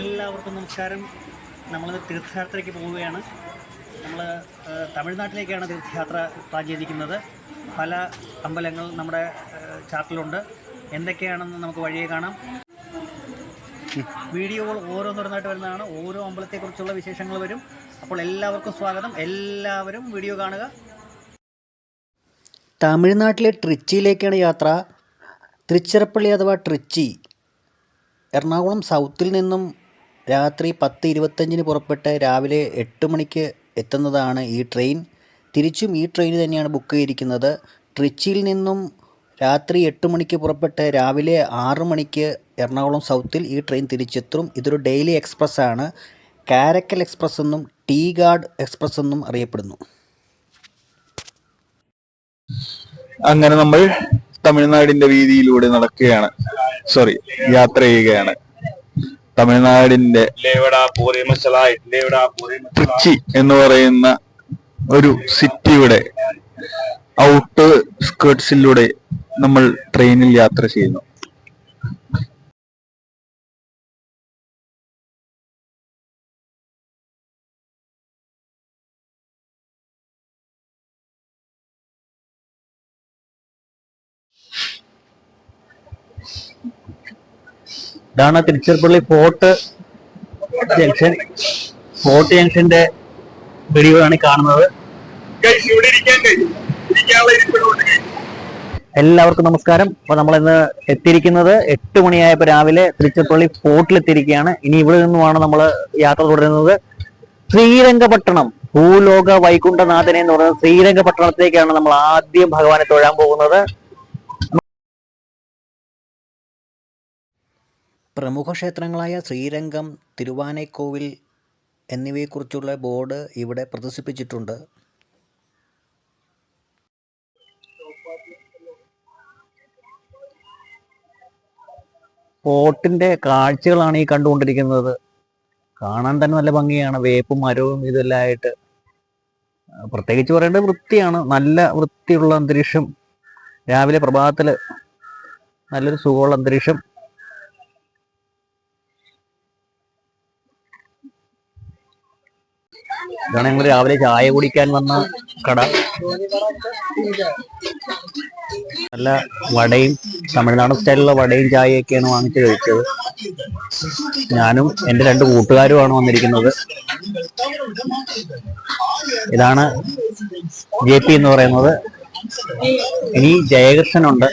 എല്ലാവർക്കും നമസ്കാരം. നമ്മൾ തീർത്ഥയാത്രയ്ക്ക് പോവുകയാണ്. നമ്മൾ തമിഴ്നാട്ടിലേക്കാണ് തീർത്ഥയാത്ര പ്ലാൻ ചെയ്തിരിക്കുന്നത്. പല അമ്പലങ്ങൾ നമ്മുടെ ചാർട്ടിലുണ്ട്. എന്തൊക്കെയാണെന്ന് നമുക്ക് വഴിയെ കാണാം. വീഡിയോകൾ ഓരോന്നോരോന്നായിട്ട് വരുന്നതാണ്. ഓരോ അമ്പലത്തെക്കുറിച്ചുള്ള വിശേഷങ്ങൾ വരും. അപ്പോൾ എല്ലാവർക്കും സ്വാഗതം. എല്ലാവരും വീഡിയോ കാണുക. തമിഴ്നാട്ടിലെ ട്രിച്ചിയിലേക്കാണ് യാത്ര. തൃച്ചിറപ്പള്ളി അഥവാ ട്രിച്ചി എറണാകുളം സൗത്തിൽ നിന്നും രാത്രി 10:25 പുറപ്പെട്ട് രാവിലെ 8 മണിക്ക് എത്തുന്നതാണ് ഈ ട്രെയിൻ. തിരിച്ചും ഈ ട്രെയിൻ തന്നെയാണ് ബുക്ക് ചെയ്തിരിക്കുന്നത്. ട്രിച്ചിയിൽ നിന്നും രാത്രി 8 മണിക്ക് പുറപ്പെട്ട് രാവിലെ 6 മണിക്ക് എറണാകുളം സൗത്തിൽ ഈ ട്രെയിൻ തിരിച്ചെത്തും. ഇതൊരു ഡെയിലി എക്സ്പ്രസ് ആണ്. കാരക്കൽ എക്സ്പ്രസ് എന്നും ടീ ഗാർഡ് എക്സ്പ്രസ് എന്നും അറിയപ്പെടുന്നു. അങ്ങനെ നമ്മൾ തമിഴ്നാടിന്റെ വീതിയിലൂടെ യാത്ര ചെയ്യുകയാണ്. തമിഴ്നാടിന്റെ ട്രിച്ചി എന്ന് പറയുന്ന ഒരു സിറ്റിയുടെ ഔട്ട് സ്കേർട്സിലൂടെ നമ്മൾ ട്രെയിനിൽ യാത്ര ചെയ്യുന്നു. ഇതാണ് തിരുച്ചിറപ്പള്ളി ഫോർട്ട് ജംഗ്ഷൻ. ഫോർട്ട് ജംഗ്ഷന്റെ വീഡിയോ ആണ് കാണുന്നത്. എല്ലാവർക്കും നമസ്കാരം. അപ്പോൾ നമ്മളിന്ന് എത്തിയിരിക്കുന്നത് 8 മണിയായപ്പോൾ രാവിലെ തിരുച്ചിറപ്പള്ളി ഫോർട്ടിൽ എത്തിയിരിക്കുകയാണ്. ഇനി ഇവിടെ നിന്നുമാണ് നമ്മൾ യാത്ര തുടരുന്നത്. ശ്രീരംഗപട്ടണം, ഭൂലോക വൈകുണ്ഠനാഥനെ എന്ന് പറയുന്നത് ശ്രീരംഗപട്ടണത്തിലേക്കാണ് നമ്മൾ ആദ്യം ഭഗവാനെ തൊഴാൻ പോകുന്നത്. പ്രമുഖ ക്ഷേത്രങ്ങളായ ശ്രീരംഗം, തിരുവാനൈക്കോവിൽ എന്നിവയെക്കുറിച്ചുള്ള ബോർഡ് ഇവിടെ പ്രദർശിപ്പിച്ചിട്ടുണ്ട്. ഫോർട്ടിന്റെ കാഴ്ചകളാണ് ഈ കണ്ടുകൊണ്ടിരിക്കുന്നത്. കാണാൻ തന്നെ നല്ല ഭംഗിയാണ്. വേപ്പും മരവും ഇതെല്ലാം ആയിട്ട്. പ്രത്യേകിച്ച് പറയേണ്ടത് വൃത്തിയാണ്. നല്ല വൃത്തിയുള്ള അന്തരീക്ഷം. രാവിലെ പ്രഭാതത്തിൽ നല്ലൊരു സുഖമുള്ള അന്തരീക്ഷം. ഇതാണ് ഞങ്ങൾ രാവിലെ ചായ കുടിക്കാൻ വന്ന കട. നല്ല വടയും തമിഴ്നാട് സ്റ്റൈലുള്ള വടയും ചായയൊക്കെയാണ് വാങ്ങിച്ച് കഴിച്ചത്. ഞാനും എൻ്റെ 2 കൂട്ടുകാരുമാണ് വന്നിരിക്കുന്നത്. ഇതാണ് JP എന്ന് പറയുന്നത്. ഇനി ജയകൃഷ്ണനുണ്ട്.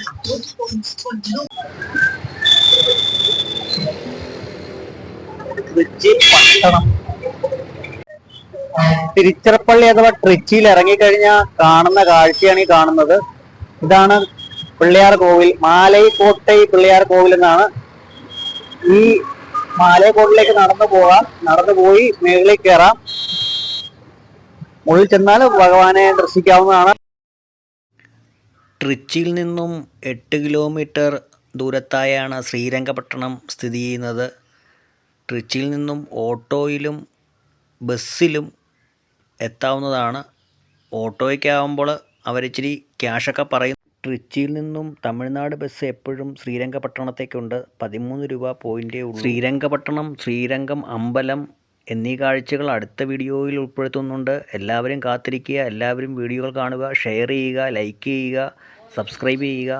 പട്ടണം തിരുച്ചിറപ്പള്ളി അഥവാ ട്രിച്ചിയിൽ ഇറങ്ങിക്കഴിഞ്ഞാൽ കാണുന്ന കാഴ്ചയാണ് ഈ കാണുന്നത്. ഇതാണ് പിള്ളയാർ കോവിൽ. മാലൈക്കോട്ടൈ പിള്ളയാർ കോവിൽ എന്നാണ്. ഈ മാലൈക്കോട്ടിലേക്ക് നടന്നു പോയി മേളിൽ കയറാം. മുകളിൽ ചെന്നാൽ ഭഗവാനെ ദർശിക്കാവുന്നതാണ്. ട്രിച്ചിയിൽ നിന്നും 8 കിലോമീറ്റർ ദൂരത്തായാണ് ശ്രീരംഗപട്ടണം സ്ഥിതി ചെയ്യുന്നത്. ട്രിച്ചിയിൽ നിന്നും ഓട്ടോയിലും ബസ്സിലും എത്താവുന്നതാണ്. ഓട്ടോയ്ക്കാവുമ്പോൾ അവരിച്ചിരി ക്യാഷൊക്കെ പറയും. ട്രിച്ചിയിൽ നിന്നും തമിഴ്നാട് ബസ് എപ്പോഴും ശ്രീരംഗപട്ടണത്തേക്കുണ്ട്. 13 രൂപ പോയിൻ്റേ ഉള്ളൂ. ശ്രീരംഗപട്ടണം, ശ്രീരംഗം അമ്പലം എന്നീ കാഴ്ചകൾ അടുത്ത വീഡിയോയിൽ ഉൾപ്പെടുത്തുന്നുണ്ട്. എല്ലാവരും കാത്തിരിക്കുക. എല്ലാവരും വീഡിയോകൾ കാണുക, ഷെയർ ചെയ്യുക, ലൈക്ക് ചെയ്യുക, സബ്സ്ക്രൈബ് ചെയ്യുക.